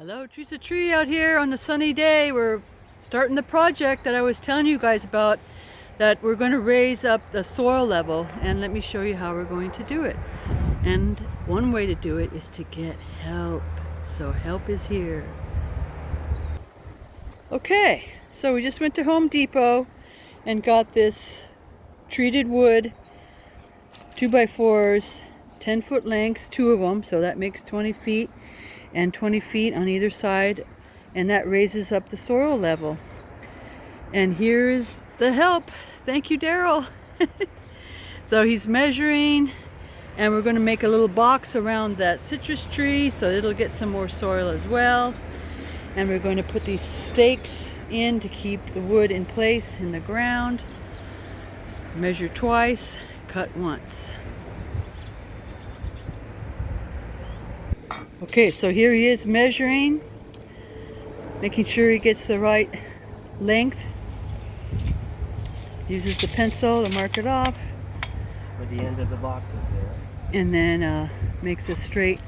Hello, Trees a Tree out here on a sunny day. We're starting the project that I was telling you guys about, that we're going to raise up the soil level, and let me show you how we're going to do it. And one way to do it is to get help. So help is here. Okay, so we just went to Home Depot and got this treated wood 2x4s, 10-foot lengths, 2 of them, so that makes 20 feet. And 20 feet on either side, and that raises up the soil level. And here's the help. Thank you, Daryl. So he's measuring, and we're going to make a little box around that citrus tree so it'll get some more soil as well. And we're going to put these stakes in to keep the wood in place in the ground. Measure twice, cut once. Okay, so here he is measuring, making sure he gets the right length. Uses the pencil to mark it off. Where the end of the box is there. And then makes a straight,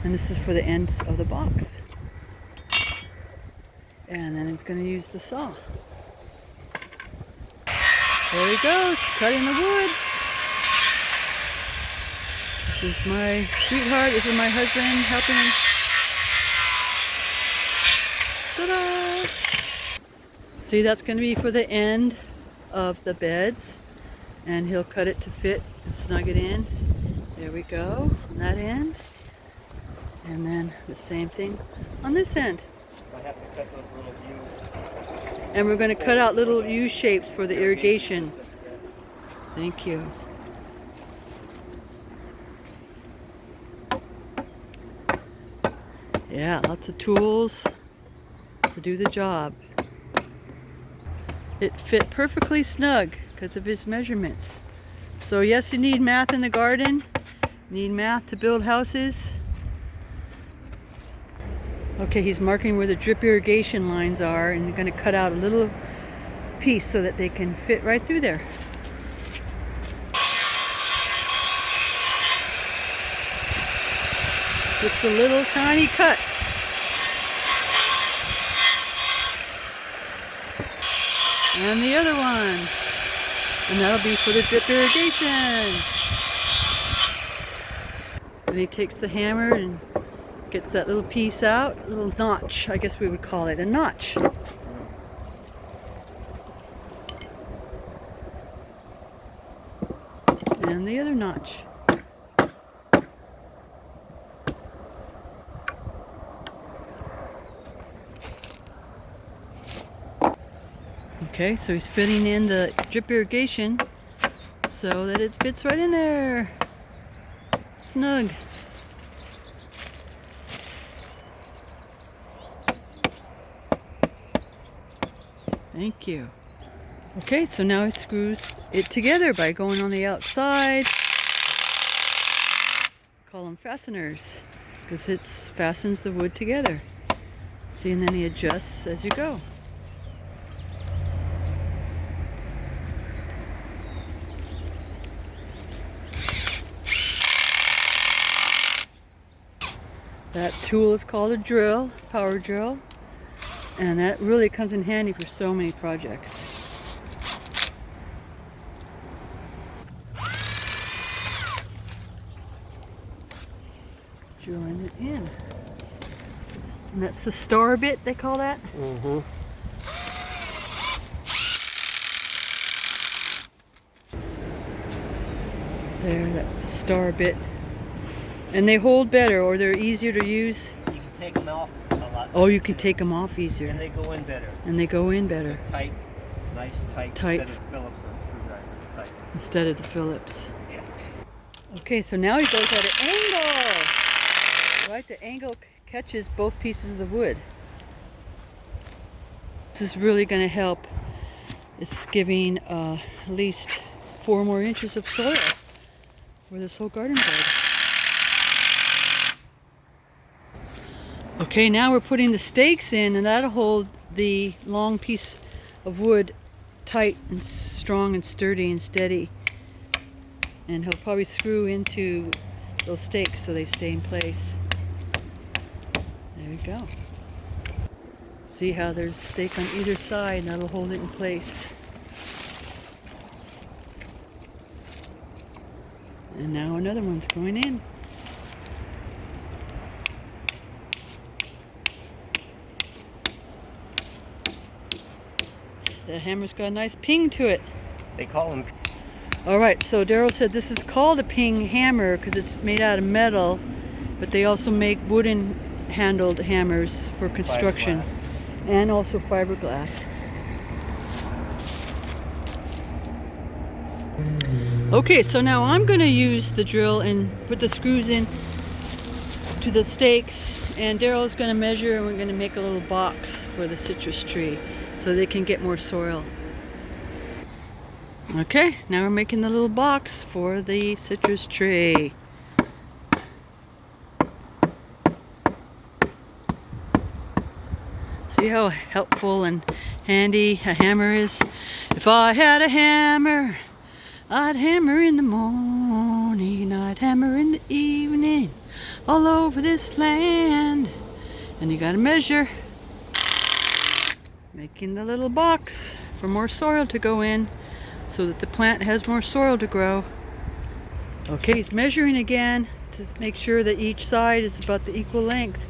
and this is for the ends of the box. And then he's going to use the saw. There he goes, cutting the wood. This is my sweetheart, this is my husband helping him. Ta-da! See, that's going to be for the end of the beds, and he'll cut it to fit and snug it in. There we go, on that end. And then the same thing on this end. I have to cut those little U's. And we're going to cut out little U shapes for the irrigation. Thank you. Yeah, lots of tools to do the job. It fit perfectly snug because of his measurements. So yes, you need math in the garden. You need math to build houses. Okay, he's marking where the drip irrigation lines are, and you're going to cut out a little piece so that they can fit right through there. Just a little tiny cut. And the other one. And that'll be for the drip irrigation. And he takes the hammer and gets that little piece out, a little notch, I guess we would call it a notch. And the other notch. Okay, so he's fitting in the drip irrigation so that it fits right in there. Snug. Thank you. Okay, so now he screws it together by going on the outside. Call them fasteners, because it fastens the wood together. See, and then he adjusts as you go. That tool is called a drill, power drill, and that really comes in handy for so many projects. Drilling it in. And that's the star bit, they call that? Mm-hmm. There, that's the star bit. And they hold better, or they're easier to use. You can take them off a lot. Oh, you can take them off easier. And they go in better. And they go in better. Tight, nice tight. Instead of Phillips on screwdriver. Tight. Instead of the Phillips. Yeah. Okay, so now he goes at an angle. Right, the angle catches both pieces of the wood. This is really going to help. It's giving at least 4 more inches of soil for this whole garden bed. Okay, now we're putting the stakes in, and that'll hold the long piece of wood tight and strong and sturdy and steady. And he'll probably screw into those stakes so they stay in place. There you go. See how there's stake on either side, and that'll hold it in place. And now another one's going in. The hammer's got a nice ping to it. They call them. All right, so Daryl said this is called a ping hammer because it's made out of metal, but they also make wooden handled hammers for construction and also fiberglass. Okay, so now I'm going to use the drill and put the screws in to the stakes, and Daryl's going to measure, and we're going to make a little box for the citrus tree so they can get more soil. Okay, now we're making the little box for the citrus tree. See how helpful and handy a hammer is? If I had a hammer, I'd hammer in the morning, I'd hammer in the evening, all over this land. And you gotta measure. Making the little box for more soil to go in so that the plant has more soil to grow. Okay, he's measuring again to make sure that each side is about the equal length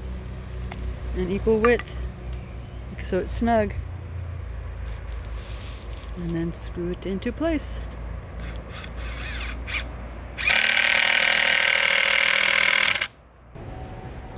and equal width, so it's snug. And then screw it into place.